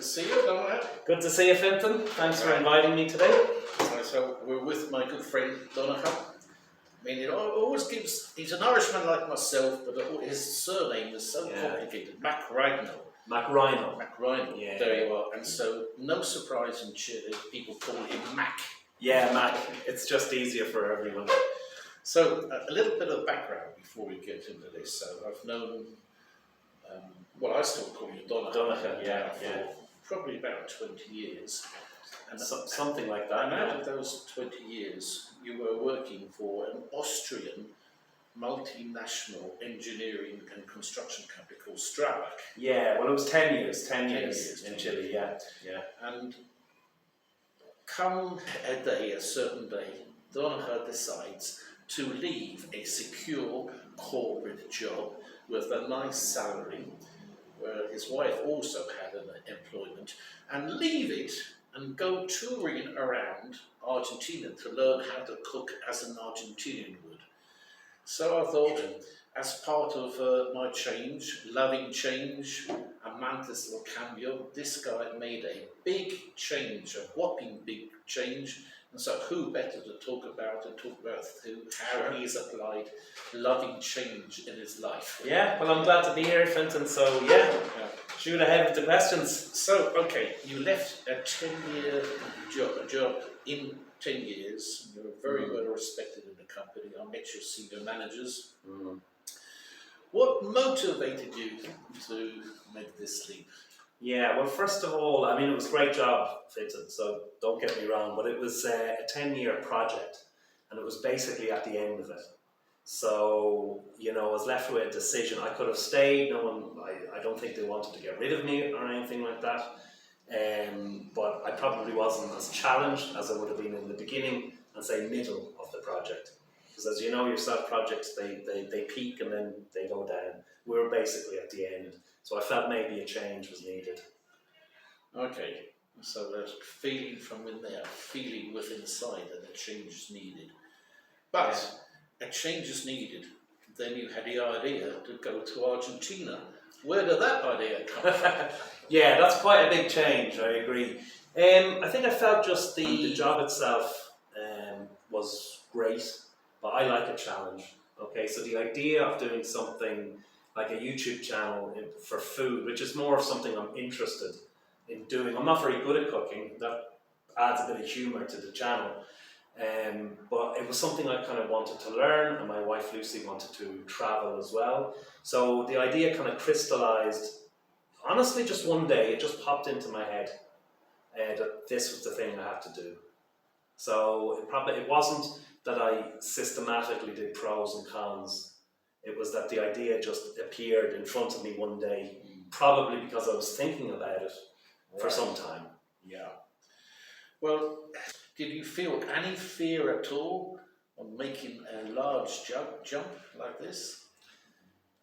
see you, Donald. Good to see you, Finton. Thanks for inviting me today. So we're with my good friend Donald. I mean, it always gives. He's an Irishman like myself, but his surname is so complicated. McRhino. Yeah. There you are. And so, no surprise in Chile, people call him Mac. Yeah, Mac. It's just easier for everyone. So, a little bit of background before we get into this. So, I've known. I still call you Donald. Yeah. Probably about 20 years. And something like that. And out of those 20 years, you were working for an Austrian multinational engineering and construction company called Strabag. Yeah, well, it was 10 years. 10 years in Chile, yeah. And come a certain day, Donaher decides to leave a secure corporate job with a nice salary, where his wife also had an employment, and leave it and go touring around Argentina to learn how to cook as an Argentinian would. So I thought, as part of my loving change, amantes del cambio, this guy made a big change, a whopping big change. And so who better to talk about how he's applied loving change in his life. Yeah, well, I'm glad to be here, Finton. So, shoot ahead with the questions. So, okay, you left a 10-year job in 10 years. You were very well respected in the company. I met your senior managers. What motivated you to make this leap? Yeah, well, first of all, I mean, it was a great job, Finton, so don't get me wrong, but it was a 10-year project, and it was basically at the end of it. So, I was left with a decision. I could have stayed. I don't think they wanted to get rid of me or anything like that. But I probably wasn't as challenged as I would have been in the beginning and say middle of the project. Because as you know yourself, projects, they peak and then they go down. We were basically at the end. So I felt maybe a change was needed. Okay, so there's feeling from in there, feeling within inside that a change is needed. But a change is needed. Then you had the idea to go to Argentina. Where did that idea come from? Yeah, that's quite a big change, I agree. I think I felt just the job itself was great, but I like a challenge. Okay, so the idea of doing something like a YouTube channel for food, which is more of something I'm interested in doing. I'm not very good at cooking. That adds a bit of humour to the channel. But it was something I kind of wanted to learn, and my wife Lucy wanted to travel as well. So the idea kind of crystallized, honestly, just one day. It just popped into my head that this was the thing I had to do. So it wasn't that I systematically did pros and cons. It was that the idea just appeared in front of me one day, probably because I was thinking about it for some time. Yeah. Well, did you feel any fear at all on making a large jump like this?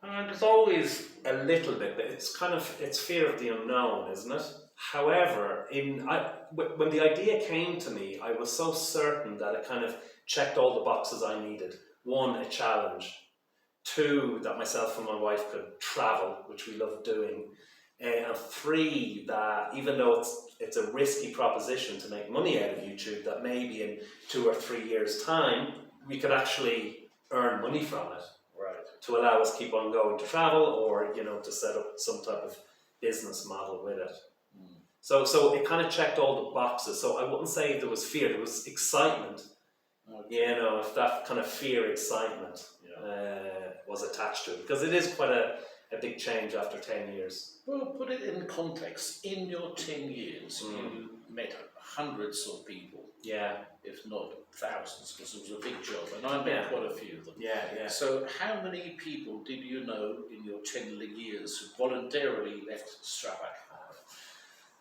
There's always a little bit, but it's fear of the unknown, isn't it? However, when the idea came to me, I was so certain that it kind of checked all the boxes I needed. One, a challenge. Two, that myself and my wife could travel, which we love doing. And three, that even though it's a risky proposition to make money out of YouTube, that maybe in 2 or 3 years' time, we could actually earn money from it. Right. To allow us keep on going to travel, or to set up some type of business model with it. So it kind of checked all the boxes. So I wouldn't say there was fear, there was excitement. Okay. If that kind of fear, excitement was attached to it, because it is quite a big change after 10 years. Well, put it in context. In your 10 years, you met hundreds of people. Yeah. If not thousands, because it was a big job, and I met quite a few of them. Yeah. So how many people did you know in your 10 years who voluntarily left Strabag?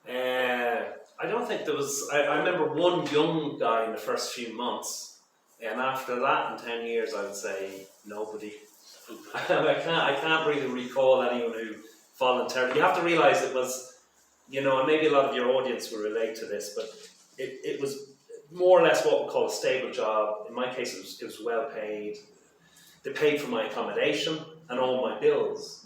I don't think there was. I remember one young guy in the first few months, and after that, in 10 years, I would say nobody. I can't really recall anyone who voluntarily. You have to realise it was, and maybe a lot of your audience will relate to this, but it was more or less what we call a stable job. In my case, it was well paid. They paid for my accommodation and all my bills.